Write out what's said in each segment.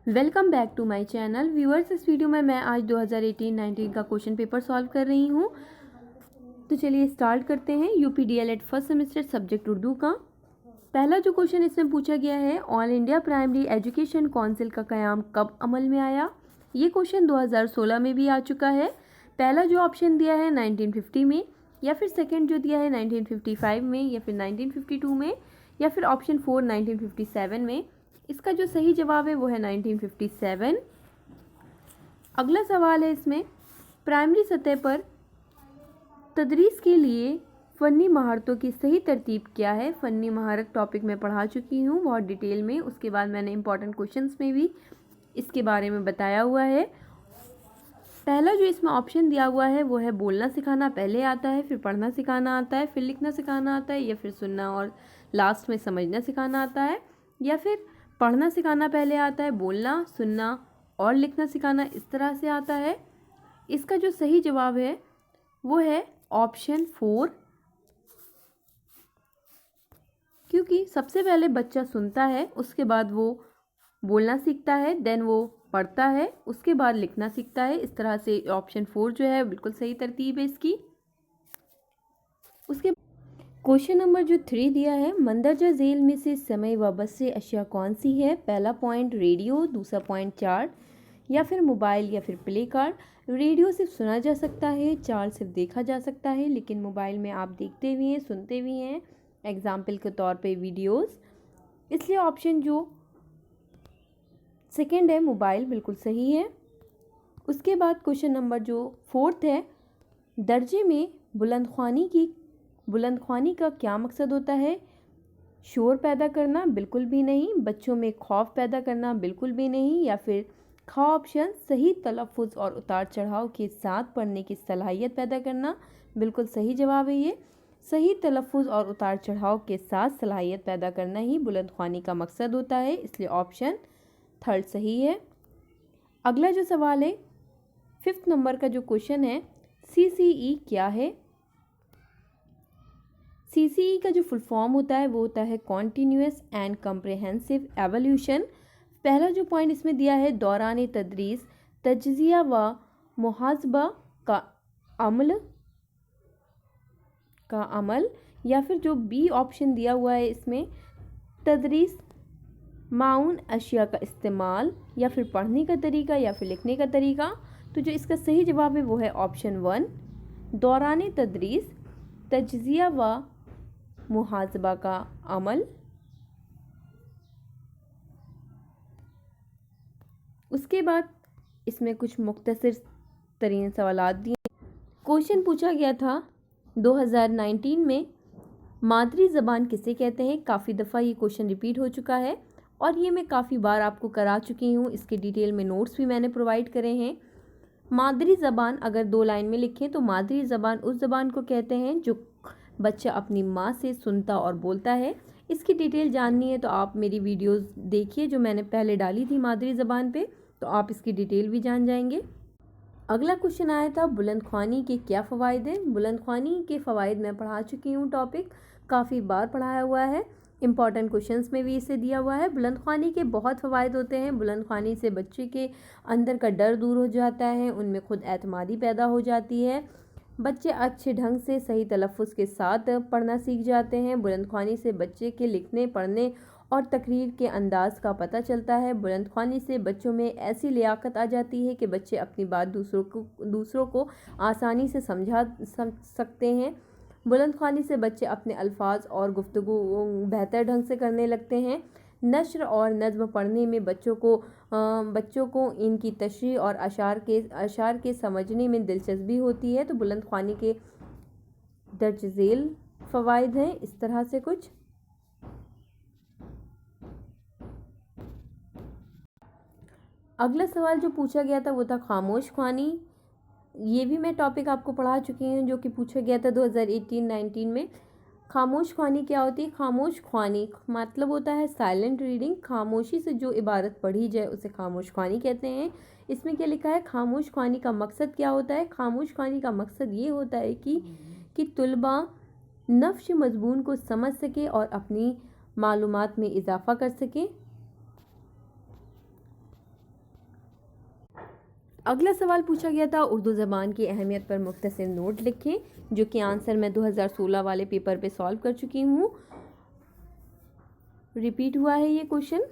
Welcome back to my channel viewers. इस video में मैं आज 2018-19 का क्वेश्चन पेपर सॉल्व कर रही हूँ। तो चलिए स्टार्ट करते हैं। UP DElEd first semester subject Urdu का पहला जो क्वेश्चन इसमें पूछा गया है, all India primary education council का क़याम कब अमल में आया। ये क्वेश्चन 2016 में भी आ चुका है। पहला जो ऑप्शन दिया है 1950 में, या फिर सेकेंड जो दिया है 1955 में, या फिर 1952 में, या फिर ऑप्शन 4 1957 में। इसका जो सही जवाब है वो है 1957। अगला सवाल है इसमें, प्राइमरी सतह पर तदरीस के लिए फ़नी महारतों की सही तरतीब क्या है। फ़नी महारत टॉपिक में पढ़ा चुकी हूँ बहुत डिटेल में। उसके बाद मैंने इंपॉर्टेंट क्वेश्चंस में भी इसके बारे में बताया हुआ है। पहला जो इसमें ऑप्शन दिया हुआ है वो है बोलना सिखाना पहले आता है, फिर पढ़ना सिखाना आता है, फिर लिखना सिखाना आता है, या फिर सुनना और लास्ट में समझना सिखाना आता है, या फिर पढ़ना सिखाना पहले आता है, बोलना सुनना और लिखना सिखाना इस तरह से आता है। इसका जो सही जवाब है वो है ऑप्शन 4, क्योंकि सबसे पहले बच्चा सुनता है, उसके बाद वो बोलना सीखता है, देन वो पढ़ता है, उसके बाद लिखना सीखता है। इस तरह से ऑप्शन 4 जो है बिल्कुल सही तरतीब है इसकी। उसके क्वेश्चन नंबर जो 3 दिया है, मंदरजा झेल में से समय वाबस्ते अशिया कौन सी है। पहला पॉइंट रेडियो, दूसरा पॉइंट चार्ट, या फिर मोबाइल, या फिर प्ले कार्ड। रेडियो सिर्फ सुना जा सकता है, चार्ट सिर्फ देखा जा सकता है, लेकिन मोबाइल में आप देखते भी हैं सुनते भी हैं, एग्जाम्पल के तौर पे वीडियोस। इसलिए ऑप्शन जो सेकंड है मोबाइल बिल्कुल सही है। उसके बाद क्वेश्चन नंबर जो 4 है, दर्जे में बुलंदख्वानी का क्या मकसद होता है। शोर पैदा करना बिल्कुल भी नहीं, बच्चों में खौफ पैदा करना बिल्कुल भी नहीं, या फिर ख ऑप्शन सही तलफ़ुज़ और उतार चढ़ाव के साथ पढ़ने की सलाहियत पैदा करना बिल्कुल सही जवाब है। ये सही तलफ़ुज़ और उतार चढ़ाव के साथ सलाहियत पैदा करना ही बुलंदख्वानी का मकसद होता है, इसलिए ऑप्शन 3 सही है। अगला जो सवाल है 5th नंबर का जो क्वेश्चन है, CCE क्या है। CCE का जो फुल फॉर्म होता है वो होता है कॉन्टीन्यूअस एंड कम्प्रहेंसिव एवोल्यूशन। पहला जो पॉइंट इसमें दिया है, दौरान तदरीस तज्ज़िया व मुहासबा का अमल, या फिर जो बी ऑप्शन दिया हुआ है इसमें तदरीस माउन अशिया का इस्तेमाल, या फिर पढ़ने का तरीका, या फिर लिखने का तरीका। तो जो इसका सही जवाब है वो है ऑप्शन 1, दौरान तदरीस तज्ज़िया व मुहासबा का अमल। उसके बाद इसमें कुछ मुख्तसर तरीन सवालात दिए। क्वेश्चन पूछा गया था 2019 में, मादरी ज़बान किसे कहते हैं। काफ़ी दफ़ा ये क्वेश्चन रिपीट हो चुका है और ये मैं काफ़ी बार आपको करा चुकी हूँ। इसके डिटेल में नोट्स भी मैंने प्रोवाइड करे हैं। मादरी ज़बान अगर 2 लाइन में लिखें तो मादरी ज़बान उस ज़बान को कहते हैं जो बच्चा अपनी माँ से सुनता और बोलता है। इसकी डिटेल जाननी है तो आप मेरी वीडियोस देखिए जो मैंने पहले डाली थी मादरी ज़बान पे, तो आप इसकी डिटेल भी जान जाएंगे। अगला क्वेश्चन आया था, बुलंदख्वानी के क्या फ़वाइद हैं। बुलंदख्वानी के फ़वाइद मैं पढ़ा चुकी हूँ, टॉपिक काफ़ी बार पढ़ाया हुआ है, इंपॉर्टेंट क्वेश्चंस में भी इसे दिया हुआ है। बुलंदख्वानी के बहुत फ़वाइद होते हैं। बुलंदख्वानी से बच्चे के अंदर का डर दूर हो जाता है, उनमें खुद एतमादी पैदा हो जाती है, बच्चे अच्छे ढंग से सही तलफ़ुज़ के साथ पढ़ना सीख जाते हैं। बुलंदख्वानी से बच्चे के लिखने पढ़ने और तकरीर के अंदाज़ का पता चलता है। बुलंदख्वानी से बच्चों में ऐसी लियाकत आ जाती है कि बच्चे अपनी बात दूसरों को आसानी से समझा सकते हैं। बुलंदख्वानी से बच्चे अपने अल्फाज और गुफ्तगू बेहतर ढंग से करने लगते हैं। नस्र और नज़्म पढ़ने में बच्चों को इनकी तशरीह और अशार के समझने में दिलचस्पी होती है। तो बुलंदख्वानी के दर्ज झेल फ़वाइद हैं इस तरह से कुछ। अगला सवाल जो पूछा गया था वो था खामोश ख्वानी। ये भी मैं टॉपिक आपको पढ़ा चुकी हूँ जो कि पूछा गया था 2018-19 में। खामोश ख्वानी क्या होती है। खामोश ख्वानी मतलब होता है साइलेंट रीडिंग। खामोशी से जो इबारत पढ़ी जाए उसे खामोश ख्वानी कहते हैं। इसमें क्या लिखा है, खामोश ख्वानी का मकसद क्या होता है। खामोश ख्वानी का मकसद ये होता है कि तुलबा नफ्श मज़मून को समझ सके और अपनी मालूमात में इजाफ़ा कर सके। अगला सवाल पूछा गया था उर्दू ज़बान की अहमियत पर मुख्तसर नोट लिखें, जो कि आंसर मैं 2016 वाले पेपर पे सॉल्व कर चुकी हूँ। रिपीट हुआ है ये क्वेश्चन।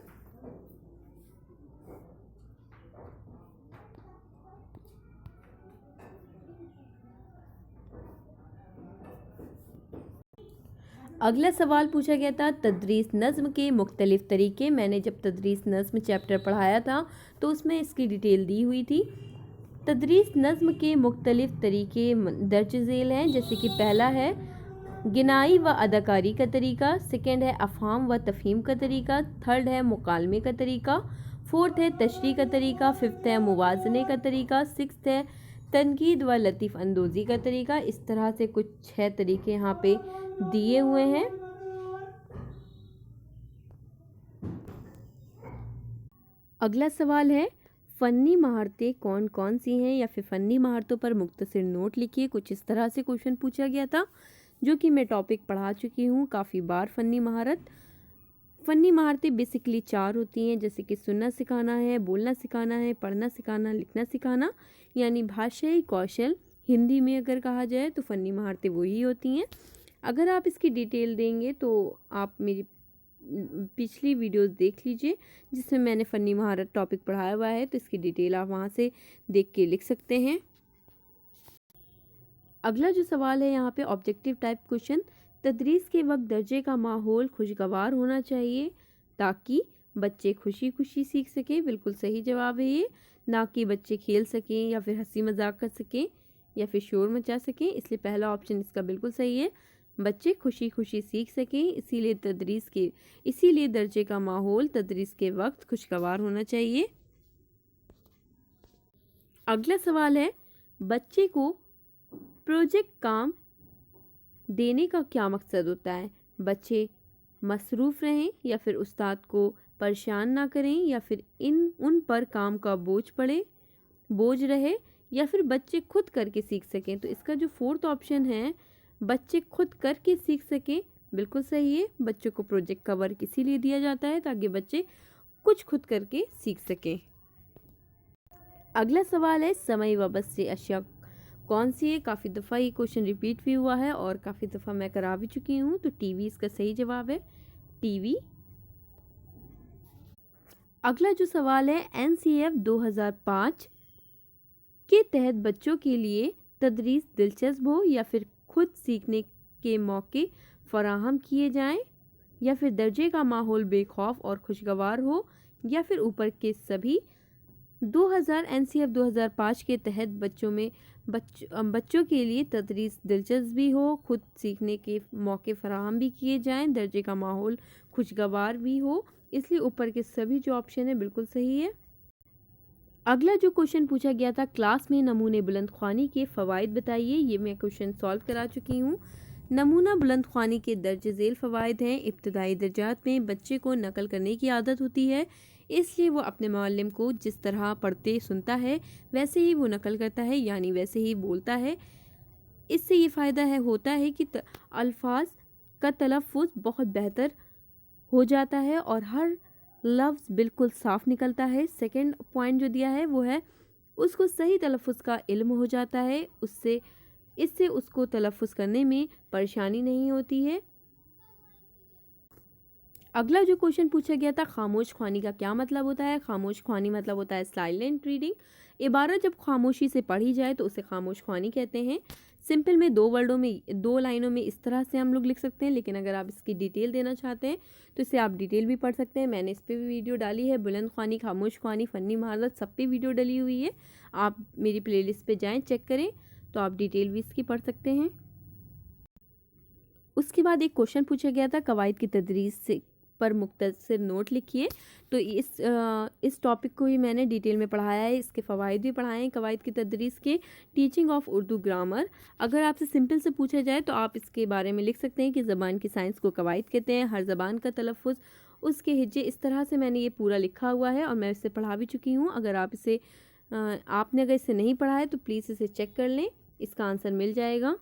अगला सवाल पूछा गया था तदरीस नज़्म के मुख्तलिफ़ तरीके। मैंने जब तदरीस नज़्म चैप्टर पढ़ाया था तो उसमें इसकी डिटेल दी हुई थी। तदरीस नज़्म के मुख्तलिफ़ तरीके दर्ज झेल हैं, जैसे कि पहला है गिनाई व अदाकारी का तरीका, सेकंड है अफ़हाम व तफ़हीम का तरीका, थर्ड है मुकालमे का तरीका, फोर्थ है तशरीह का तरीका, फिफ्थ है मुवाज़ने का तरीका, सिक्स्थ है तनकीद व लतीफ़ अंदोज़ी का तरीका। इस तरह से कुछ 6 तरीके यहाँ पे दिए हुए हैं। अगला सवाल है फ़न्नी महारतें कौन कौन सी हैं, या फिर फ़न्नी महारतों पर मुख्तसर नोट लिखिए। कुछ इस तरह से क्वेश्चन पूछा गया था, जो कि मैं टॉपिक पढ़ा चुकी हूँ काफ़ी बार। फ़न्नी महारतें बेसिकली 4 होती हैं, जैसे कि सुनना सिखाना है, बोलना सिखाना है, पढ़ना सिखाना, लिखना सिखाना, यानी भाषाई कौशल हिंदी में अगर कहा जाए तो फ़न्नी महारतें वही होती हैं। अगर आप इसकी डिटेल देंगे तो आप मेरी पिछली वीडियोस देख लीजिए, जिसमें मैंने फ़न्नी महारत टॉपिक पढ़ाया हुआ है, तो इसकी डिटेल आप वहाँ से देख के लिख सकते हैं। अगला जो सवाल है यहाँ पे ऑब्जेक्टिव टाइप क्वेश्चन, तदरीस के वक्त दर्जे का माहौल खुशगवार होना चाहिए ताकि बच्चे खुशी खुशी सीख सकें। बिल्कुल सही जवाब है ये, ना कि बच्चे खेल सकें या फिर हंसी मजाक कर सकें या फिर शोर मचा सकें। इसलिए पहला ऑप्शन इसका बिल्कुल सही है, बच्चे खुशी खुशी सीख सकें, इसीलिए दर्जे का माहौल तदरीस के वक्त खुशगवार होना चाहिए। अगला सवाल है बच्चे को प्रोजेक्ट काम देने का क्या मकसद होता है। बच्चे मसरूफ़ रहें या फिर उस्ताद को परेशान ना करें, या फिर उन पर काम का बोझ रहे, या फिर बच्चे खुद करके सीख सकें। तो इसका जो फोर्थ ऑप्शन है, बच्चे खुद करके सीख सकें, बिल्कुल सही है। बच्चों को प्रोजेक्ट का वर्क इसीलिए दिया जाता है ताकि बच्चे कुछ खुद करके सीख सकें। अगला सवाल है समय व बस से अशिया कौन सी है। काफ़ी दफ़ा ये क्वेश्चन रिपीट भी हुआ है और काफ़ी दफ़ा मैं करा भी चुकी हूँ। तो टीवी इसका सही जवाब है, टीवी। अगला जो सवाल है NCF 2005 के तहत बच्चों के लिए तदरीस दिलचस्प हो या फिर खुद सीखने के मौके फराहम किए जाएं, या फिर दर्जे का माहौल बेखौफ और खुशगवार हो, या फिर ऊपर के सभी। 2000 NCF 2005 के तहत बच्चों के लिए तदरीस दिलचस्प भी हो, खुद सीखने के मौके फराहम भी किए जाएं, दर्जे का माहौल खुशगवार भी हो। इसलिए ऊपर के सभी जो ऑप्शन है बिल्कुल सही है। अगला जो क्वेश्चन पूछा गया था क्लास में नमूने बुलंदख्वानी के फ़वाइद बताइए। ये मैं क्वेश्चन सॉल्व करा चुकी हूँ। नमूना बुलंदख्वानी के दर्ज झेल फ़वाइद हैं। इब्तदाई दर्जात में बच्चे को नकल करने की आदत होती है, इसलिए वो अपने मुअल्लिम को जिस तरह पढ़ते सुनता है वैसे ही वो नकल करता है, यानी वैसे ही बोलता है। इससे ये फ़ायदा होता है कि अल्फाज का तलफ़ुज़ बहुत बेहतर हो जाता है और हर लफ्ज़ बिल्कुल साफ़ निकलता है। सेकंड पॉइंट जो दिया है वो है उसको सही तलफ़ुज़ का इल्म हो जाता है, इससे उसको तलफ़ुज़ करने में परेशानी नहीं होती है। अगला जो क्वेश्चन पूछा गया था खामोश ख्वानी का क्या मतलब होता है। खामोश ख्वानी मतलब होता है साइलेंट रीडिंग। इबारत जब खामोशी से पढ़ी जाए तो उसे खामोश ख्वानी कहते हैं। सिंपल में 2 लाइनों में इस तरह से हम लोग लिख सकते हैं, लेकिन अगर आप इसकी डिटेल देना चाहते हैं तो इसे आप डिटेल भी पढ़ सकते हैं। मैंने इस पर भी वीडियो डाली है, बुलंद ख्वानी, खामोश ख्वानी, फ़न्नी महारत, सब पे वीडियो डली हुई है। आप मेरी प्लेलिस्ट पे जाएँ, चेक करें तो आप डिटेल भी इसकी पढ़ सकते हैं। उसके बाद एक क्वेश्चन पूछा गया था कवायद की तदरीस से पर मुख्तसर नोट लिखिए। तो इस टॉपिक को ही मैंने डिटेल में पढ़ाया है, इसके फ़वाइद भी पढ़ाए हैं कवायद की तदरीस के। टीचिंग ऑफ उर्दू ग्रामर, अगर आपसे सिंपल से पूछा जाए तो आप इसके बारे में लिख सकते हैं कि ज़बान की साइंस को कवायद कहते हैं। हर ज़बान का तलफ़ुज़, उसके हिज्जे, इस तरह से मैंने ये पूरा लिखा हुआ है और मैं इसे पढ़ा भी चुकी हूँ। अगर आपने अगर इसे नहीं पढ़ा है तो प्लीज़ इसे चेक कर लें, इसका आंसर मिल जाएगा।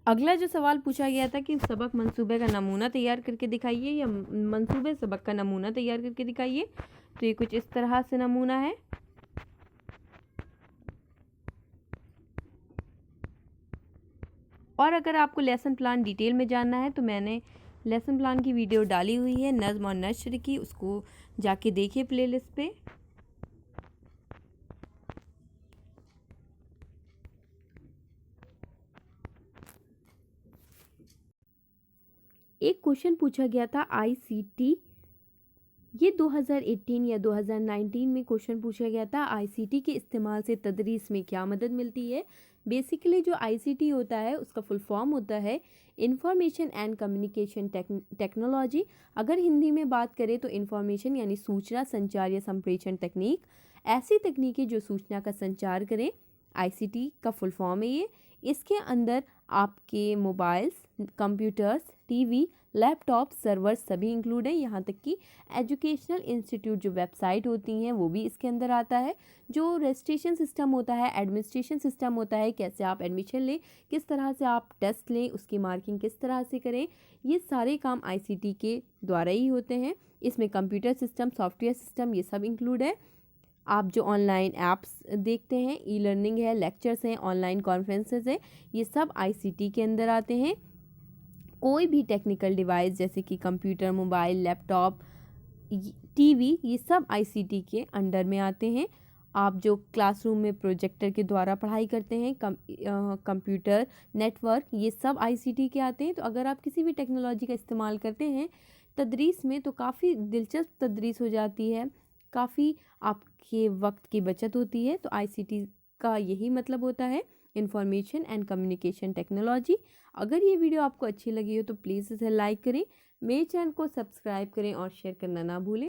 अगला जो सवाल पूछा गया था कि सबक मंसूबे का नमूना तैयार करके दिखाइए, या मंसूबे सबक का नमूना तैयार करके दिखाइए। तो ये कुछ इस तरह से नमूना है। और अगर आपको लेसन प्लान डिटेल में जानना है तो मैंने लेसन प्लान की वीडियो डाली हुई है नज़्म और नश्र की, उसको जाके देखिए प्लेलिस्ट पे। एक क्वेश्चन पूछा गया था आईसीटी, ये 2018 या 2019 में क्वेश्चन पूछा गया था, आईसीटी के इस्तेमाल से तदरीस में क्या मदद मिलती है। बेसिकली जो आईसीटी होता है उसका फुल फॉर्म होता है इंफॉर्मेशन एंड कम्युनिकेशन टेक्नोलॉजी। अगर हिंदी में बात करें तो इंफॉर्मेशन यानी सूचना, संचार या संप्रेषण तकनीक, ऐसी तकनीकें जो सूचना का संचार करें, आईसीटी का फुल फॉर्म है ये। इसके अंदर आपके mobiles, computers, TV, laptop, servers सभी इंक्लूड हैं। यहाँ तक कि एजुकेशनल इंस्टीट्यूट जो वेबसाइट होती हैं वो भी इसके अंदर आता है। जो रजिस्ट्रेशन सिस्टम होता है, एडमिनिस्ट्रेशन सिस्टम होता है, कैसे आप एडमिशन लें, किस तरह से आप टेस्ट लें, उसकी मार्किंग किस तरह से करें, ये सारे काम आईसीटी के द्वारा ही होते हैं। इसमें कंप्यूटर सिस्टम, सॉफ्टवेयर सिस्टम, ये सब इंक्लूड है। आप जो ऑनलाइन ऐप्स देखते हैं, ई लर्निंग है, लेक्चर्स हैं, ऑनलाइन कॉन्फ्रेंसेस हैं, ये सब आईसीटी के अंदर आते हैं। कोई भी टेक्निकल डिवाइस जैसे कि कंप्यूटर, मोबाइल, लैपटॉप, टीवी, ये सब आईसीटी के अंडर में आते हैं। आप जो क्लासरूम में प्रोजेक्टर के द्वारा पढ़ाई करते हैं, कंप्यूटर नेटवर्क, ये सब आईसीटी के आते हैं। तो अगर आप किसी भी टेक्नोलॉजी का इस्तेमाल करते हैं तदरीस में तो काफ़ी दिलचस्प तदरीस हो जाती है, काफ़ी आपके वक्त की बचत होती है। तो आईसीटी का यही मतलब होता है, इंफॉर्मेशन एंड कम्युनिकेशन टेक्नोलॉजी। अगर ये वीडियो आपको अच्छी लगी हो तो प्लीज़ इसे लाइक करें, मेरे चैनल को सब्सक्राइब करें और शेयर करना ना भूलें।